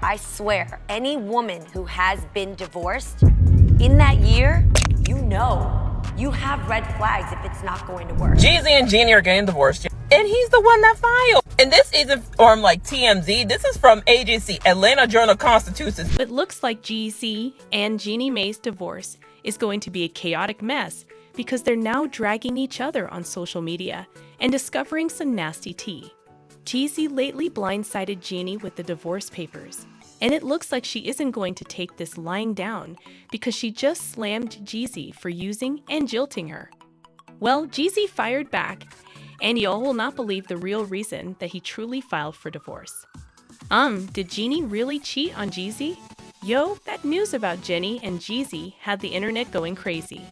I swear, any woman who has been divorced, in that year, you have red flags if it's not going to work. Jeezy and Jeannie are getting divorced, and he's the one that filed. And this isn't from like TMZ. This is from agency Atlanta Journal-Constitution. It looks like Jeezy and Jeannie Mai's divorce is going to be a chaotic mess because they're now dragging each other on social media and discovering some nasty tea. Jeezy lately blindsided Jeannie with the divorce papers, and it looks like she isn't going to take this lying down because she just slammed Jeezy for using and jilting her. Well, Jeezy fired back, and y'all will not believe the real reason that he truly filed for divorce. Did Jeannie really cheat on Jeezy? Yo, that news about Jenny and Jeezy had the internet going crazy.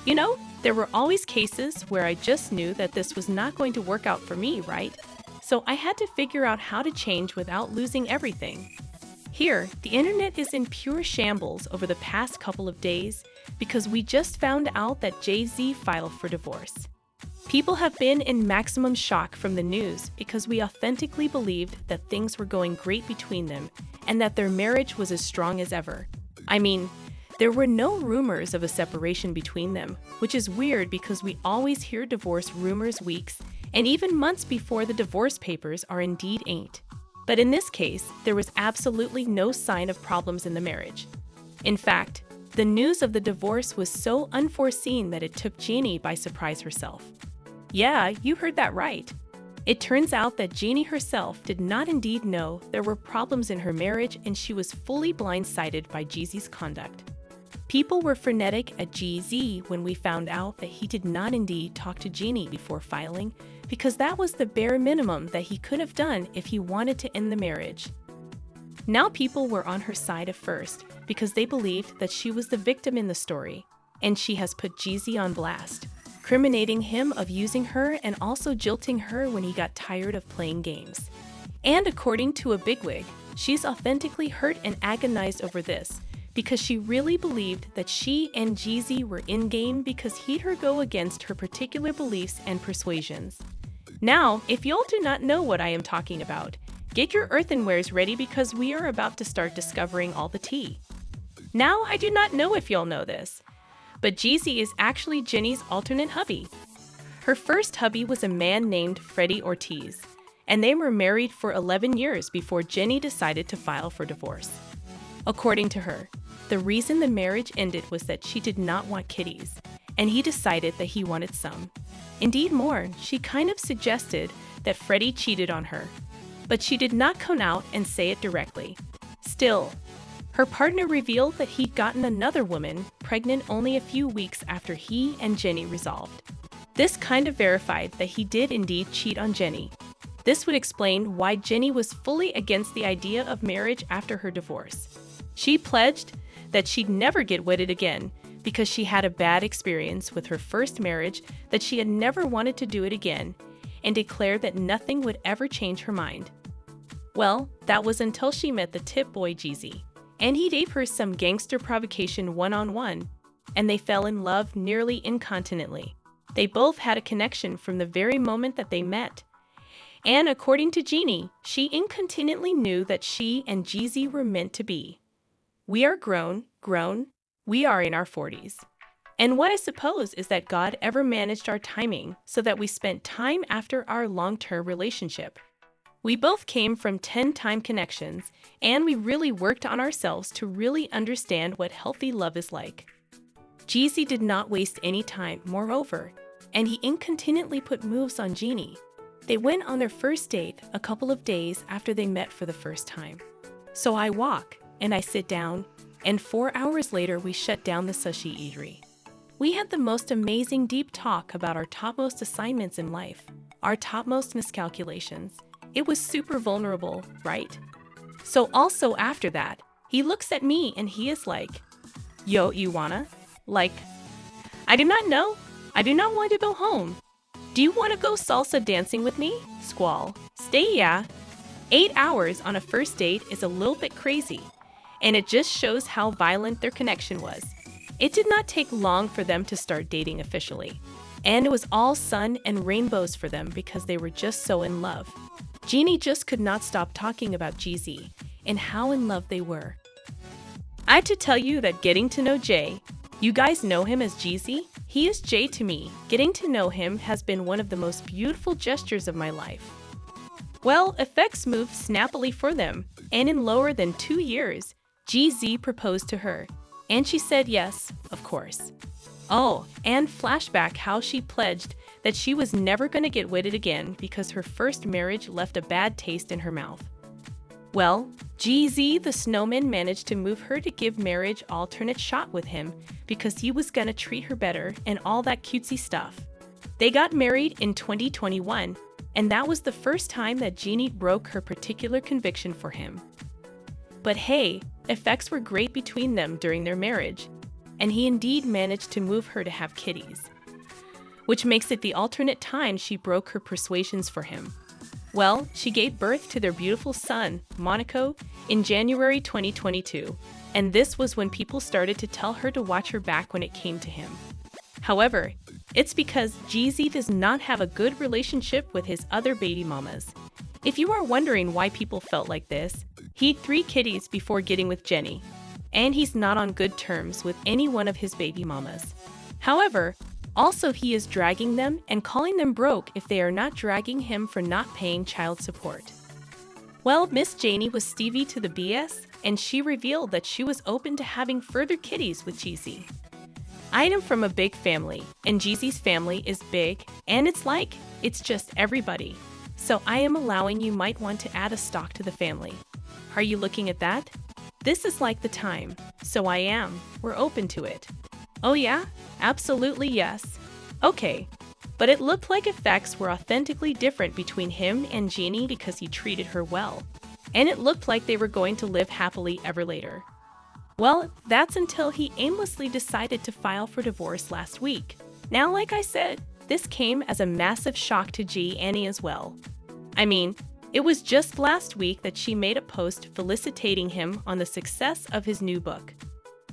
You know, there were always cases where I just knew that this was not going to work out for me, right? So I had to figure out how to change without losing everything. Here, the internet is in pure shambles over the past couple of days because we just found out that Jay-Z filed for divorce. People have been in maximum shock from the news because we authentically believed that things were going great between them and that their marriage was as strong as ever. I mean, there were no rumors of a separation between them, which is weird because we always hear divorce rumors weeks and even months before the divorce papers are indeed inked. But in this case, there was absolutely no sign of problems in the marriage. In fact, the news of the divorce was so unforeseen that it took Jeannie by surprise herself. Yeah, you heard that right. It turns out that Jeannie herself did not indeed know there were problems in her marriage and she was fully blindsided by Jeezy's conduct. People were frenetic at Jeezy when we found out that he did not indeed talk to Jeannie before filing because that was the bare minimum that he could have done if he wanted to end the marriage. Now people were on her side at first because they believed that she was the victim in the story, and she has put Jeezy on blast, criminating him of using her and also jilting her when he got tired of playing games. And according to a bigwig, she's authentically hurt and agonized over this because she really believed that she and Jeezy were in game because he'd her go against her particular beliefs and persuasions. Now, if y'all do not know what I am talking about, get your earthenwares ready because we are about to start discovering all the tea. Now, I do not know if y'all know this, but Jeezy is actually Jenny's alternate hubby. Her first hubby was a man named Freddie Ortiz, and they were married for 11 years before Jenny decided to file for divorce. According to her, the reason the marriage ended was that she did not want kitties, and he decided that he wanted some. Indeed more, she kind of suggested that Freddie cheated on her, but she did not come out and say it directly. Still, her partner revealed that he'd gotten another woman pregnant only a few weeks after he and Jenny resolved. This kind of verified that he did indeed cheat on Jenny. This would explain why Jenny was fully against the idea of marriage after her divorce. She pledged that she'd never get wedded again because she had a bad experience with her first marriage, that she had never wanted to do it again, and declared that nothing would ever change her mind. Well, that was until she met the tip boy Jeezy, and he gave her some gangster provocation one-on-one, and they fell in love nearly incontinently. They both had a connection from the very moment that they met. And according to Jeannie, she incontinently knew that she and Jeezy were meant to be. We are grown, we are in our 40s. And what I suppose is that God ever managed our timing so that we spent time after our long-term relationship. We both came from 10-time connections, and we really worked on ourselves to really understand what healthy love is like. Jeezy did not waste any time, moreover, and he incontinently put moves on Jeannie. They went on their first date a couple of days after they met for the first time. So I walk, and I sit down, and 4 hours later we shut down the sushi eatery. We had the most amazing deep talk about our topmost assignments in life, our topmost miscalculations. It was super vulnerable, right? So also after that, he looks at me and he is like, "Yo, you wanna?" Like, I do not know. I do not want to go home. Do you want to go salsa dancing with me? Squall. Stay, yeah. 8 hours on a first date is a little bit crazy, and it just shows how violent their connection was. It did not take long for them to start dating officially, and it was all sun and rainbows for them because they were just so in love. Jeannie just could not stop talking about Jeezy, and how in love they were. I have to tell you that getting to know Jay, you guys know him as Jeezy? He is Jay to me. Getting to know him has been one of the most beautiful gestures of my life. Well, effects moved snappily for them, and in lower than 2 years, Jeezy proposed to her, and she said yes, of course. Oh, and flashback how she pledged that she was never going to get wedded again because her first marriage left a bad taste in her mouth. Well, Jeezy the Snowman managed to move her to give marriage alternate shot with him because he was gonna treat her better and all that cutesy stuff. They got married in 2021, and that was the first time that Jeannie broke her particular conviction for him. But hey, effects were great between them during their marriage, and he indeed managed to move her to have kitties, which makes it the alternate time she broke her persuasions for him. Well, she gave birth to their beautiful son, Monaco, in January 2022, and this was when people started to tell her to watch her back when it came to him. However, it's because Jeezy does not have a good relationship with his other baby mamas. If you are wondering why people felt like this, he had 3 kitties before getting with Jenny, and he's not on good terms with any one of his baby mamas. However, also, he is dragging them and calling them broke if they are not dragging him for not paying child support. Well, Miss Jeannie was Stevie to the BS, and she revealed that she was open to having further kitties with Jeezy. I am from a big family, and Jeezy's family is big, and it's just everybody. So I am allowing you might want to add a stock to the family. Are you looking at that? This is like the time, so I am. We're open to it. Oh yeah? Absolutely yes. Okay, but it looked like effects were authentically different between him and Jeannie because he treated her well, and it looked like they were going to live happily ever later. Well, that's until he aimlessly decided to file for divorce last week. Now, like I said, this came as a massive shock to Jeannie as well. I mean, it was just last week that she made a post felicitating him on the success of his new book.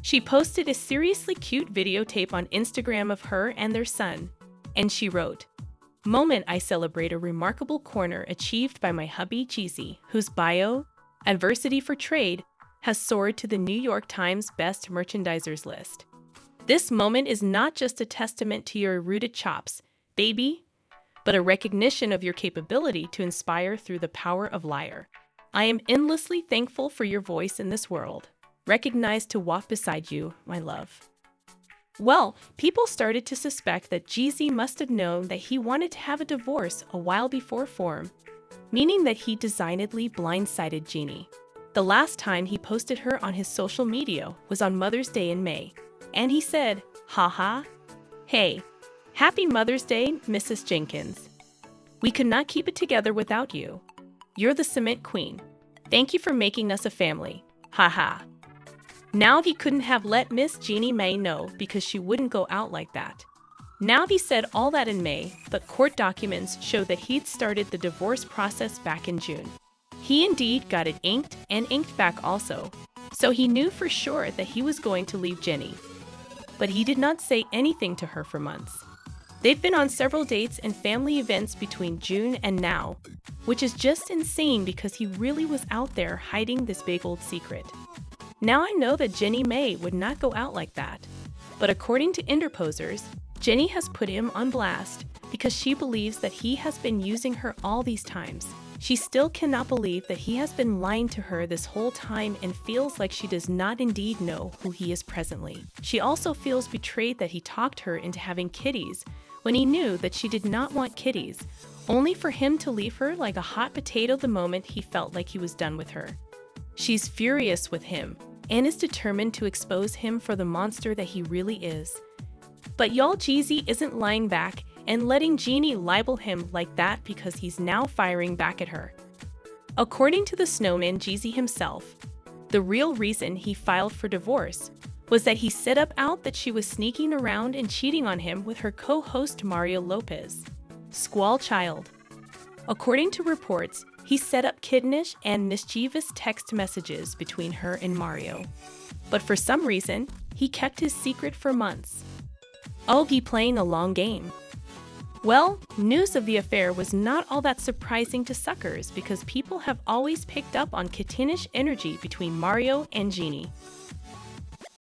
She posted a seriously cute videotape on Instagram of her and their son, and she wrote, "Moment I celebrate a remarkable corner achieved by my hubby Jeezy, whose bio, Adversity for Trade, has soared to the New York Times Best Merchandisers list. This moment is not just a testament to your rooted chops, baby, but a recognition of your capability to inspire through the power of liar. I am endlessly thankful for your voice in this world. Recognized to walk beside you, my love." Well, people started to suspect that Jeezy must have known that he wanted to have a divorce a while before form, meaning that he designedly blindsided Jeannie. The last time he posted her on his social media was on Mother's Day in May, and he said, "Haha, hey, happy Mother's Day, Mrs. Jenkins. We could not keep it together without you. You're the cement queen. Thank you for making us a family. Haha." Now he couldn't have let Miss Jeannie Mai know because she wouldn't go out like that. Now he said all that in May, but court documents show that he'd started the divorce process back in June. He indeed got it inked and inked back also, so he knew for sure that he was going to leave Jenny. But he did not say anything to her for months. They've been on several dates and family events between June and now, which is just insane because he really was out there hiding this big old secret. Now I know that Jeannie Mai would not go out like that, but according to interposers, Jenny has put him on blast because she believes that he has been using her all these times. She still cannot believe that he has been lying to her this whole time and feels like she does not indeed know who he is presently. She also feels betrayed that he talked her into having kitties when he knew that she did not want kitties, only for him to leave her like a hot potato the moment he felt like he was done with her. She's furious with him and is determined to expose him for the monster that he really is. But y'all, Jeezy isn't lying back and letting Jeannie libel him like that because he's now firing back at her. According to the snowman Jeezy himself, the real reason he filed for divorce was that he set up out that she was sneaking around and cheating on him with her co-host Mario Lopez. Squall child. According to reports, he set up kittenish and mischievous text messages between her and Mario. But for some reason, he kept his secret for months. Oh, he playing a long game. Well, news of the affair was not all that surprising to suckers because people have always picked up on kittenish energy between Mario and Jeannie.